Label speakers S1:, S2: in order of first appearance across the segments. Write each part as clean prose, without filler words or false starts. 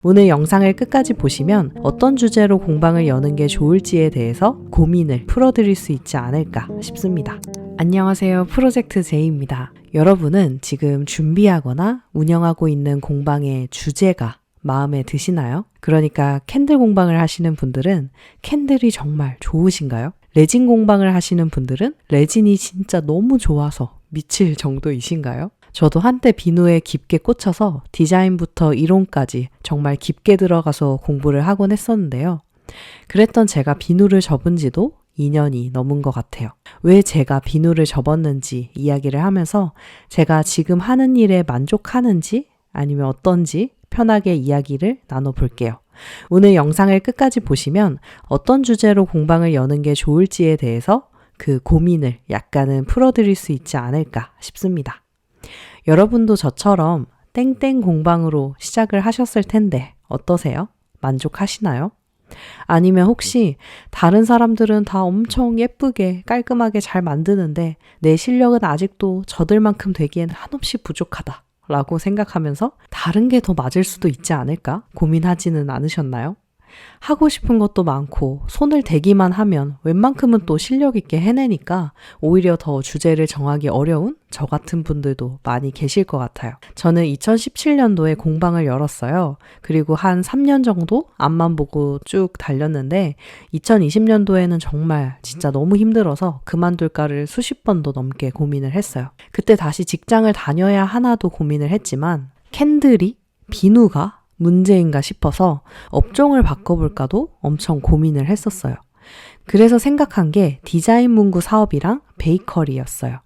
S1: 오늘 영상을 끝까지 보시면 어떤 주제로 공방을 여는 게 좋을지에 대해서 고민을 풀어드릴 수 있지 않을까 싶습니다. 안녕하세요. 프로젝트 J입니다. 여러분은 지금 준비하거나 운영하고 있는 공방의 주제가 마음에 드시나요? 그러니까 캔들 공방을 하시는 분들은 캔들이 정말 좋으신가요? 레진 공방을 하시는 분들은 레진이 진짜 너무 좋아서 미칠 정도이신가요? 저도 한때 비누에 깊게 꽂혀서 디자인부터 이론까지 정말 깊게 들어가서 공부를 하곤 했었는데요. 그랬던 제가 비누를 접은 지도 2년이 넘은 것 같아요. 왜 제가 비누를 접었는지 이야기를 하면서 제가 지금 하는 일에 만족하는지 아니면 어떤지 편하게 이야기를 나눠볼게요. 오늘 영상을 끝까지 보시면 어떤 주제로 공방을 여는 게 좋을지에 대해서 그 고민을 약간은 풀어드릴 수 있지 않을까 싶습니다. 여러분도 저처럼 땡땡 공방으로 시작을 하셨을 텐데 어떠세요? 만족하시나요? 아니면 혹시 다른 사람들은 다 엄청 예쁘게 깔끔하게 잘 만드는데 내 실력은 아직도 저들만큼 되기엔 한없이 부족하다 라고 생각하면서 다른 게 더 맞을 수도 있지 않을까 고민하지는 않으셨나요? 하고 싶은 것도 많고 손을 대기만 하면 웬만큼은 또 실력 있게 해내니까 오히려 더 주제를 정하기 어려운 저 같은 분들도 많이 계실 것 같아요. 저는 2017년도에 공방을 열었어요. 그리고 한 3년 정도 앞만 보고 쭉 달렸는데 2020년도에는 정말 진짜 너무 힘들어서 그만둘까를 수십 번도 넘게 고민을 했어요. 그때 다시 직장을 다녀야 하나도 고민을 했지만 캔들이 비누가 문제인가 싶어서 업종을 바꿔볼까도 엄청 고민을 했었어요. 그래서 생각한 게 디자인 문구 사업이랑 베이커리였어요.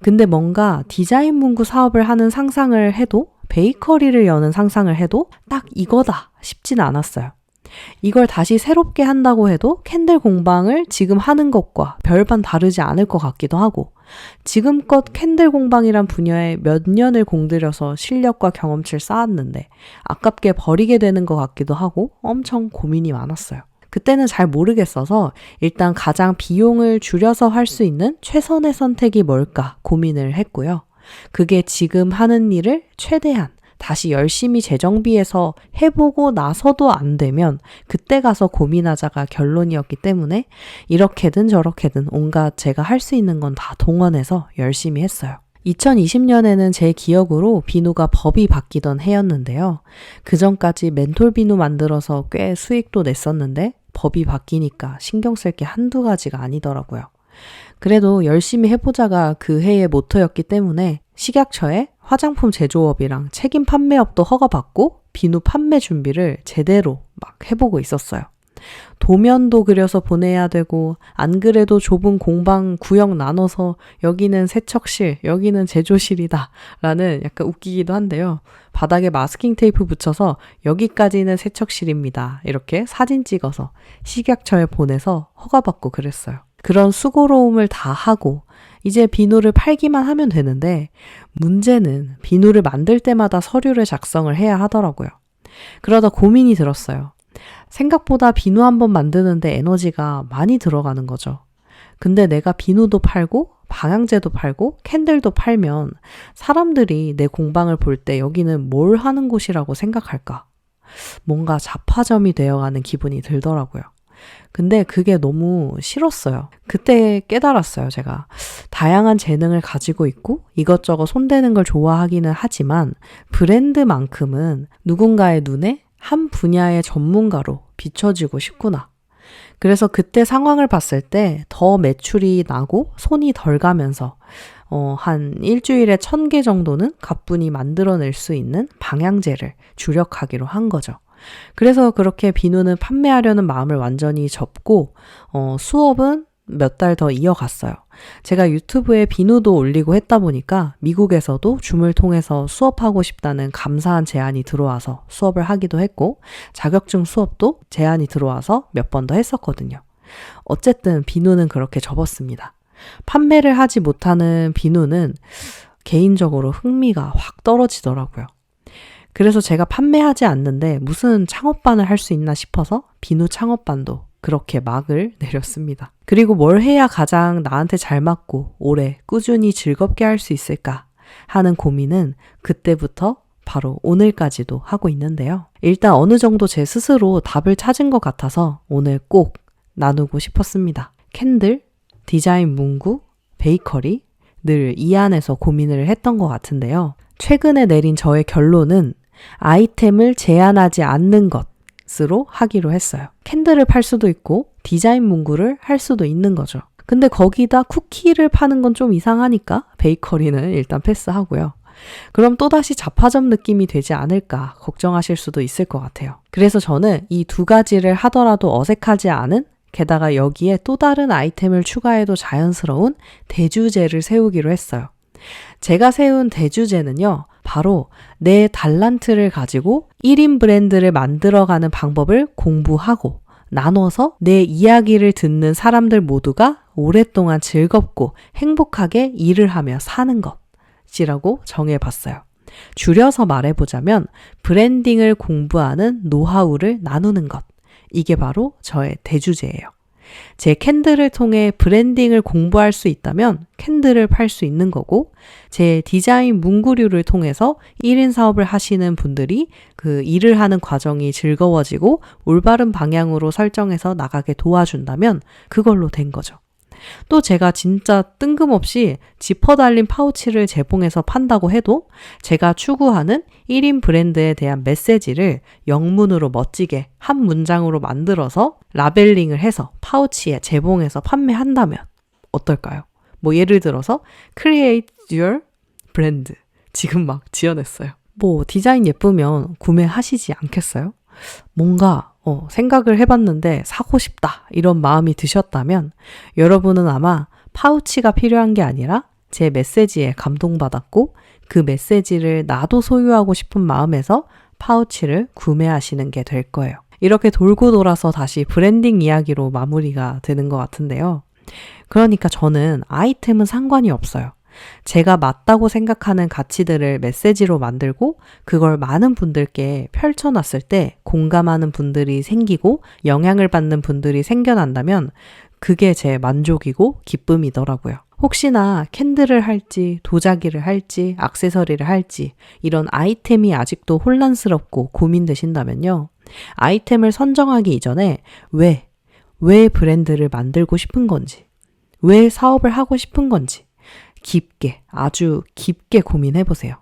S1: 근데 뭔가 디자인 문구 사업을 하는 상상을 해도 베이커리를 여는 상상을 해도 딱 이거다 싶진 않았어요. 이걸 다시 새롭게 한다고 해도 캔들 공방을 지금 하는 것과 별반 다르지 않을 것 같기도 하고 지금껏 캔들 공방이란 분야에 몇 년을 공들여서 실력과 경험치를 쌓았는데 아깝게 버리게 되는 것 같기도 하고 엄청 고민이 많았어요. 그때는 잘 모르겠어서 일단 가장 비용을 줄여서 할 수 있는 최선의 선택이 뭘까 고민을 했고요. 그게 지금 하는 일을 최대한 다시 열심히 재정비해서 해보고 나서도 안 되면 그때 가서 고민하자가 결론이었기 때문에 이렇게든 저렇게든 온갖 제가 할 수 있는 건 다 동원해서 열심히 했어요. 2020년에는 제 기억으로 비누가 법이 바뀌던 해였는데요. 그 전까지 멘톨 비누 만들어서 꽤 수익도 냈었는데 법이 바뀌니까 신경 쓸 게 한두 가지가 아니더라고요. 그래도 열심히 해보자가 그 해의 모토였기 때문에 식약처에 화장품 제조업이랑 책임 판매업도 허가받고 비누 판매 준비를 제대로 막 해보고 있었어요. 도면도 그려서 보내야 되고 안 그래도 좁은 공방 구역 나눠서 여기는 세척실, 여기는 제조실이다 라는 약간 웃기기도 한데요. 바닥에 마스킹 테이프 붙여서 여기까지는 세척실입니다. 이렇게 사진 찍어서 식약처에 보내서 허가받고 그랬어요. 그런 수고로움을 다 하고 이제 비누를 팔기만 하면 되는데 문제는 비누를 만들 때마다 서류를 작성을 해야 하더라고요. 그러다 고민이 들었어요. 생각보다 비누 한 번 만드는데 에너지가 많이 들어가는 거죠. 근데 내가 비누도 팔고 방향제도 팔고 캔들도 팔면 사람들이 내 공방을 볼 때 여기는 뭘 하는 곳이라고 생각할까? 뭔가 자파점이 되어가는 기분이 들더라고요. 근데 그게 너무 싫었어요. 그때 깨달았어요, 제가. 다양한 재능을 가지고 있고 이것저것 손대는 걸 좋아하기는 하지만 브랜드만큼은 누군가의 눈에 한 분야의 전문가로 비춰지고 싶구나. 그래서 그때 상황을 봤을 때 더 매출이 나고 손이 덜 가면서 한 일주일에 1000개 정도는 가뿐히 만들어낼 수 있는 방향제를 주력하기로 한 거죠. 그래서 그렇게 비누는 판매하려는 마음을 완전히 접고 수업은 몇 달 더 이어갔어요. 제가 유튜브에 비누도 올리고 했다 보니까 미국에서도 줌을 통해서 수업하고 싶다는 감사한 제안이 들어와서 수업을 하기도 했고 자격증 수업도 제안이 들어와서 몇 번 더 했었거든요. 어쨌든 비누는 그렇게 접었습니다. 판매를 하지 못하는 비누는 개인적으로 흥미가 확 떨어지더라고요. 그래서 제가 판매하지 않는데 무슨 창업반을 할 수 있나 싶어서 비누 창업반도 그렇게 막을 내렸습니다. 그리고 뭘 해야 가장 나한테 잘 맞고 오래 꾸준히 즐겁게 할 수 있을까 하는 고민은 그때부터 바로 오늘까지도 하고 있는데요. 일단 어느 정도 제 스스로 답을 찾은 것 같아서 오늘 꼭 나누고 싶었습니다. 캔들, 디자인 문구, 베이커리, 늘 이 안에서 고민을 했던 것 같은데요. 최근에 내린 저의 결론은 아이템을 제한하지 않는 것으로 하기로 했어요. 캔들을 팔 수도 있고 디자인 문구를 할 수도 있는 거죠. 근데 거기다 쿠키를 파는 건 좀 이상하니까 베이커리는 일단 패스하고요. 그럼 또다시 잡화점 느낌이 되지 않을까 걱정하실 수도 있을 것 같아요. 그래서 저는 이 두 가지를 하더라도 어색하지 않은, 게다가 여기에 또 다른 아이템을 추가해도 자연스러운 대주제를 세우기로 했어요. 제가 세운 대주제는요, 바로 내 달란트를 가지고 1인 브랜드를 만들어가는 방법을 공부하고 나눠서 내 이야기를 듣는 사람들 모두가 오랫동안 즐겁고 행복하게 일을 하며 사는 것이라고 정해봤어요. 줄여서 말해보자면 브랜딩을 공부하는 노하우를 나누는 것. 이게 바로 저의 대주제예요. 제 캔들을 통해 브랜딩을 공부할 수 있다면 캔들을 팔 수 있는 거고, 제 디자인 문구류를 통해서 1인 사업을 하시는 분들이 그 일을 하는 과정이 즐거워지고 올바른 방향으로 설정해서 나가게 도와준다면 그걸로 된 거죠. 또 제가 진짜 뜬금없이 지퍼 달린 파우치를 제봉해서 판다고 해도 제가 추구하는 1인 브랜드에 대한 메시지를 영문으로 멋지게 한 문장으로 만들어서 라벨링을 해서 파우치에 제봉해서 판매한다면 어떨까요? 뭐 예를 들어서 Create Your Brand 지금 막 지어냈어요. 뭐 디자인 예쁘면 구매하시지 않겠어요? 뭔가 생각을 해봤는데 사고 싶다 이런 마음이 드셨다면 여러분은 아마 파우치가 필요한 게 아니라 제 메시지에 감동받았고 그 메시지를 나도 소유하고 싶은 마음에서 파우치를 구매하시는 게 될 거예요. 이렇게 돌고 돌아서 다시 브랜딩 이야기로 마무리가 되는 것 같은데요. 그러니까 저는 아이템은 상관이 없어요. 제가 맞다고 생각하는 가치들을 메시지로 만들고 그걸 많은 분들께 펼쳐놨을 때 공감하는 분들이 생기고 영향을 받는 분들이 생겨난다면 그게 제 만족이고 기쁨이더라고요. 혹시나 캔들을 할지 도자기를 할지 액세서리를 할지 이런 아이템이 아직도 혼란스럽고 고민되신다면요. 아이템을 선정하기 이전에 왜 브랜드를 만들고 싶은 건지, 왜 사업을 하고 싶은 건지 깊게, 아주 깊게 고민해보세요.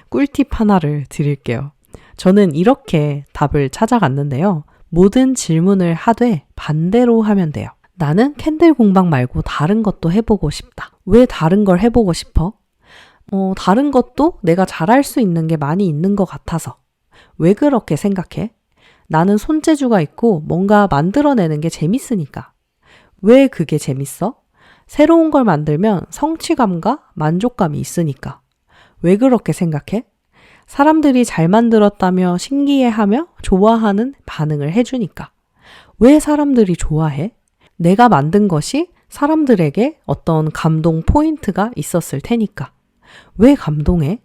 S1: 꿀팁 하나를 드릴게요. 저는 이렇게 답을 찾아갔는데요. 모든 질문을 하되 반대로 하면 돼요. 나는 캔들 공방 말고 다른 것도 해보고 싶다. 왜 다른 걸 해보고 싶어? 다른 것도 내가 잘할 수 있는 게 많이 있는 것 같아서. 왜 그렇게 생각해? 나는 손재주가 있고 뭔가 만들어내는 게 재밌으니까. 왜 그게 재밌어? 새로운 걸 만들면 성취감과 만족감이 있으니까. 왜 그렇게 생각해? 사람들이 잘 만들었다며 신기해하며 좋아하는 반응을 해주니까. 왜 사람들이 좋아해? 내가 만든 것이 사람들에게 어떤 감동 포인트가 있었을 테니까. 왜 감동해?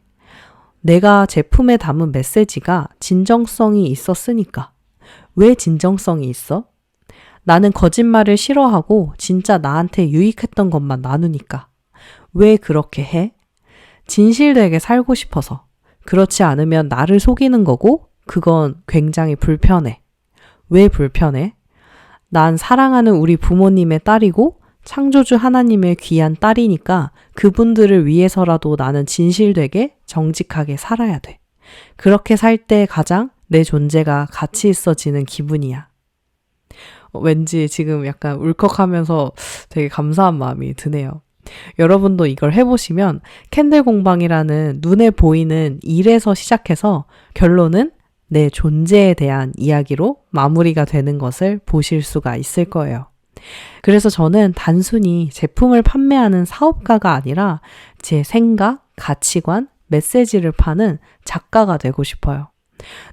S1: 내가 제품에 담은 메시지가 진정성이 있었으니까. 왜 진정성이 있어? 나는 거짓말을 싫어하고 진짜 나한테 유익했던 것만 나누니까. 왜 그렇게 해? 진실되게 살고 싶어서. 그렇지 않으면 나를 속이는 거고 그건 굉장히 불편해. 왜 불편해? 난 사랑하는 우리 부모님의 딸이고 창조주 하나님의 귀한 딸이니까 그분들을 위해서라도 나는 진실되게 정직하게 살아야 돼. 그렇게 살 때 가장 내 존재가 가치 있어지는 기분이야. 왠지 지금 약간 울컥하면서 되게 감사한 마음이 드네요. 여러분도 이걸 해보시면 캔들 공방이라는 눈에 보이는 일에서 시작해서 결론은 내 존재에 대한 이야기로 마무리가 되는 것을 보실 수가 있을 거예요. 그래서 저는 단순히 제품을 판매하는 사업가가 아니라 제 생각, 가치관, 메시지를 파는 작가가 되고 싶어요.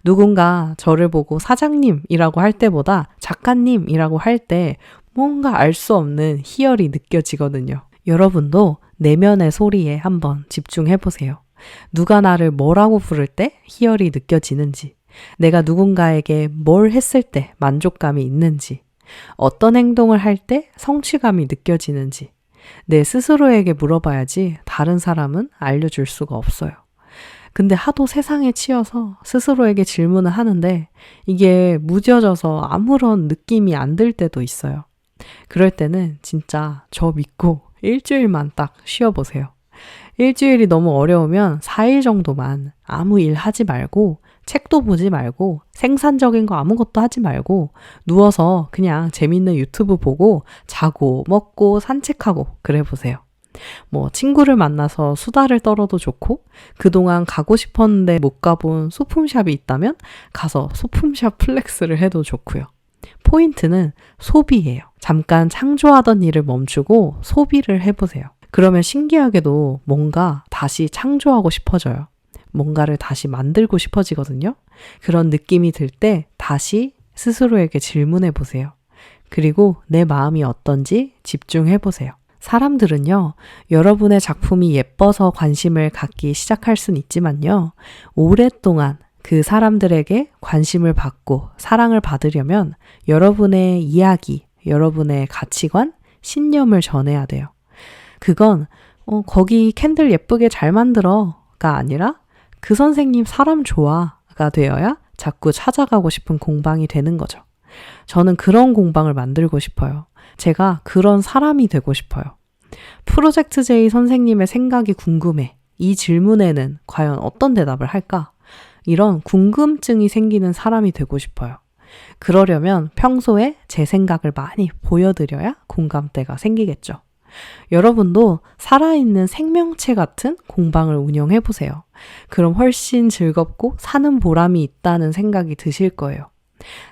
S1: 누군가 저를 보고 사장님이라고 할 때보다 작가님이라고 할 때 뭔가 알 수 없는 희열이 느껴지거든요. 여러분도 내면의 소리에 한번 집중해보세요. 누가 나를 뭐라고 부를 때 희열이 느껴지는지, 내가 누군가에게 뭘 했을 때 만족감이 있는지, 어떤 행동을 할 때 성취감이 느껴지는지 내 스스로에게 물어봐야지 다른 사람은 알려줄 수가 없어요. 근데 하도 세상에 치여서 스스로에게 질문을 하는데 이게 무뎌져서 아무런 느낌이 안 들 때도 있어요. 그럴 때는 진짜 저 믿고 일주일만 딱 쉬어보세요. 일주일이 너무 어려우면 4일 정도만 아무 일 하지 말고 책도 보지 말고 생산적인 거 아무것도 하지 말고 누워서 그냥 재밌는 유튜브 보고 자고 먹고 산책하고 그래 보세요. 뭐 친구를 만나서 수다를 떨어도 좋고 그동안 가고 싶었는데 못 가본 소품샵이 있다면 가서 소품샵 플렉스를 해도 좋고요. 포인트는 소비예요. 잠깐 창조하던 일을 멈추고 소비를 해보세요. 그러면 신기하게도 뭔가 다시 창조하고 싶어져요. 뭔가를 다시 만들고 싶어지거든요. 그런 느낌이 들 때 다시 스스로에게 질문해 보세요. 그리고 내 마음이 어떤지 집중해 보세요. 사람들은요, 여러분의 작품이 예뻐서 관심을 갖기 시작할 순 있지만요, 오랫동안 그 사람들에게 관심을 받고 사랑을 받으려면 여러분의 이야기, 여러분의 가치관, 신념을 전해야 돼요. 그건 거기 캔들 예쁘게 잘 만들어가 아니라 그 선생님 사람 좋아가 되어야 자꾸 찾아가고 싶은 공방이 되는 거죠. 저는 그런 공방을 만들고 싶어요. 제가 그런 사람이 되고 싶어요. 프로젝트 J 선생님의 생각이 궁금해. 이 질문에는 과연 어떤 대답을 할까? 이런 궁금증이 생기는 사람이 되고 싶어요. 그러려면 평소에 제 생각을 많이 보여드려야 공감대가 생기겠죠. 여러분도 살아있는 생명체 같은 공방을 운영해보세요. 그럼 훨씬 즐겁고 사는 보람이 있다는 생각이 드실 거예요.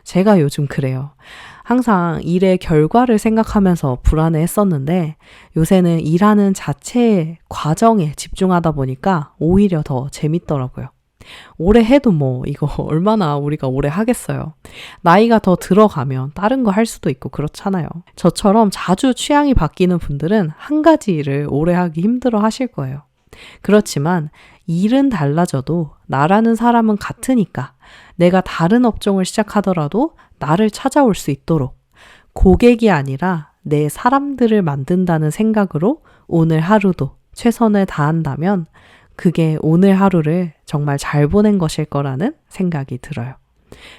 S1: 제가 요즘 그래요. 항상 일의 결과를 생각하면서 불안해했었는데 요새는 일하는 자체의 과정에 집중하다 보니까 오히려 더 재밌더라고요. 오래 해도 뭐 이거 얼마나 우리가 오래 하겠어요. 나이가 더 들어가면 다른 거 할 수도 있고 그렇잖아요. 저처럼 자주 취향이 바뀌는 분들은 한 가지 일을 오래 하기 힘들어 하실 거예요. 그렇지만 일은 달라져도 나라는 사람은 같으니까 내가 다른 업종을 시작하더라도 나를 찾아올 수 있도록 고객이 아니라 내 사람들을 만든다는 생각으로 오늘 하루도 최선을 다한다면 그게 오늘 하루를 정말 잘 보낸 것일 거라는 생각이 들어요.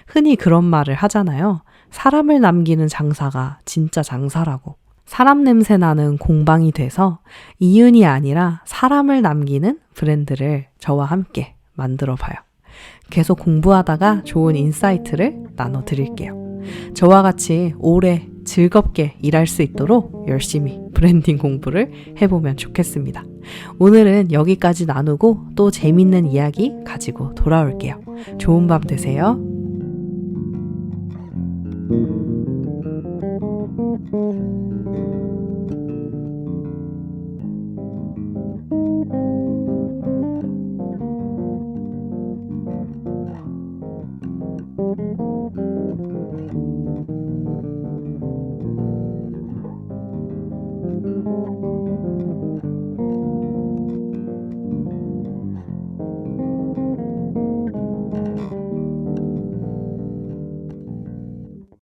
S1: 흔히 그런 말을 하잖아요. 사람을 남기는 장사가 진짜 장사라고. 사람 냄새 나는 공방이 돼서 이윤이 아니라 사람을 남기는 브랜드를 저와 함께 만들어 봐요. 계속 공부하다가 좋은 인사이트를 나눠드릴게요. 저와 같이 오래 즐겁게 일할 수 있도록 열심히 브랜딩 공부를 해보면 좋겠습니다. 오늘은 여기까지 나누고 또 재밌는 이야기 가지고 돌아올게요. 좋은 밤 되세요.